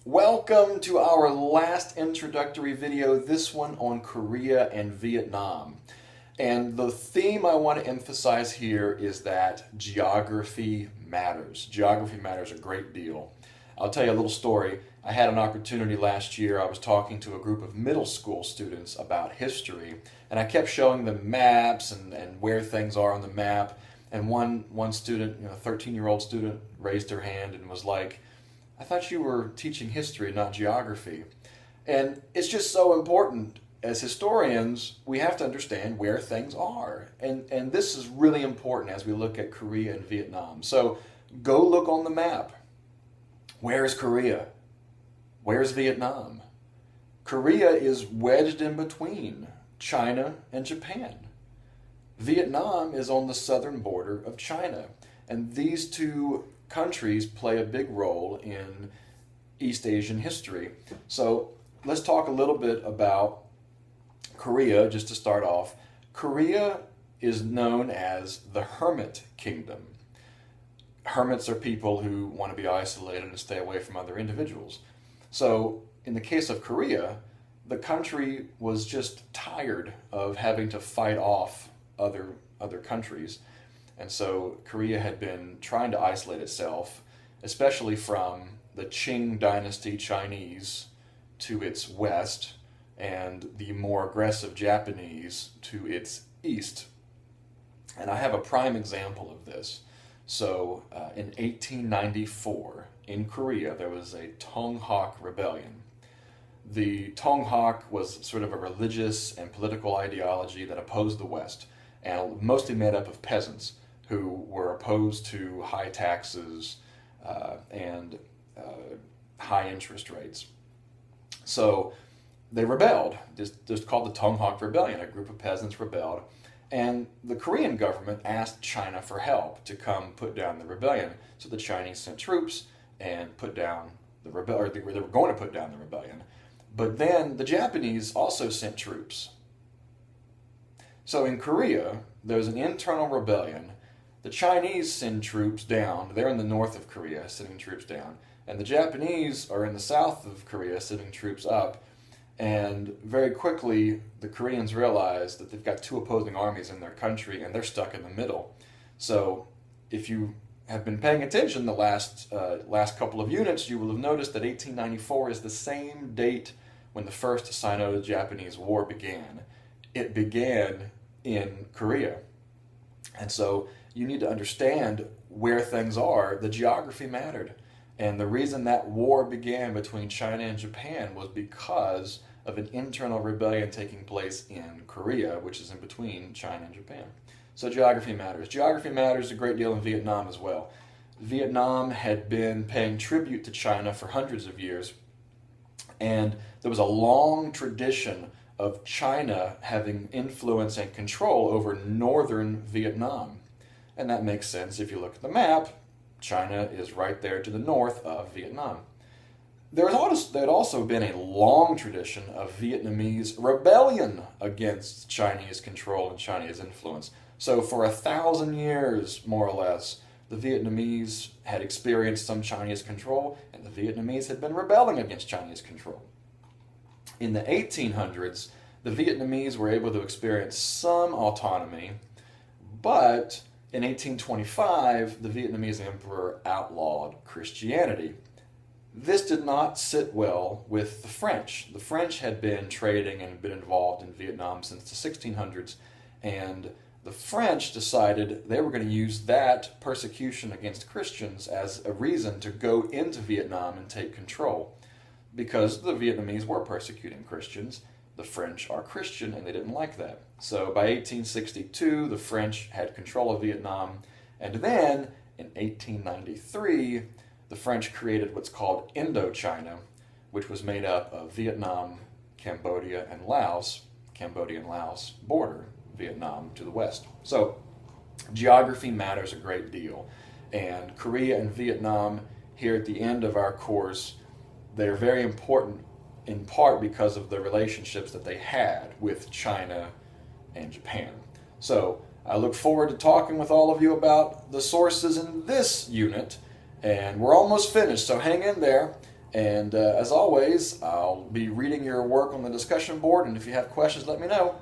Welcome to our last introductory video, this one on Korea and Vietnam. And the theme I want to emphasize here is that geography matters. Geography matters a great deal. I'll tell you a little story. I had an opportunity last year. I was talking to a group of middle school students about history, and I kept showing them maps and where things are on the map. And one student, a 13-year-old student, raised her hand and was like, "I thought you were teaching history, not geography." And it's just so important. As historians, we have to understand where things are. And this is really important as we look at Korea and Vietnam. So go look on the map. Where is Korea? Where's Vietnam? Korea is wedged in between China and Japan. Vietnam is on the southern border of China. And these two countries play a big role in East Asian history. So let's talk a little bit about Korea just to start off. Korea is known as the Hermit Kingdom. Hermits are people who want to be isolated and stay away from other individuals. So in the case of Korea, the country was just tired of having to fight off other countries. And so Korea had been trying to isolate itself, especially from the Qing dynasty Chinese to its west and the more aggressive Japanese to its east. And I have a prime example of this. So in 1894 in Korea, there was a Tonghak Rebellion. The Tonghak was sort of a religious and political ideology that opposed the West, and mostly made up of peasants who were opposed to high taxes and high interest rates. So they rebelled. This is called the Tonghak Rebellion. A group of peasants rebelled, and the Korean government asked China for help to come put down the rebellion. So the Chinese sent troops and put down the rebellion, or they were going to put down the rebellion. But then the Japanese also sent troops. So in Korea, there's an internal rebellion. The Chinese send troops down. They're in the north of Korea, sending troops down. And the Japanese are in the south of Korea, sending troops up. And very quickly, the Koreans realize that they've got two opposing armies in their country, and they're stuck in the middle. So if you have been paying attention the last couple of units, you will have noticed that 1894 is the same date when the First Sino-Japanese War began. It began in Korea. And so you need to understand where things are. The geography mattered. And the reason that war began between China and Japan was because of an internal rebellion taking place in Korea, which is in between China and Japan. So geography matters. Geography matters a great deal in Vietnam as well. Vietnam had been paying tribute to China for hundreds of years, and there was a long tradition of China having influence and control over northern Vietnam. And that makes sense if you look at the map. China is right there to the north of Vietnam. There had also been a long tradition of Vietnamese rebellion against Chinese control and Chinese influence. So for 1,000 years, more or less, the Vietnamese had experienced some Chinese control, and the Vietnamese had been rebelling against Chinese control. In the 1800s, the Vietnamese were able to experience some autonomy, but in 1825, the Vietnamese emperor outlawed Christianity. This did not sit well with the French. The French had been trading and been involved in Vietnam since the 1600s, and the French decided they were going to use that persecution against Christians as a reason to go into Vietnam and take control. Because the Vietnamese were persecuting Christians, the French are Christian, and they didn't like that. So by 1862, the French had control of Vietnam, and then in 1893, the French created what's called Indochina, which was made up of Vietnam, Cambodia, and Laos. Cambodia and Laos border Vietnam to the west. So geography matters a great deal, and Korea and Vietnam, here at the end of our course, they're very important in part because of the relationships that they had with China and Japan. So I look forward to talking with all of you about the sources in this unit, and we're almost finished, so hang in there, And as always, I'll be reading your work on the discussion board, and if you have questions, let me know.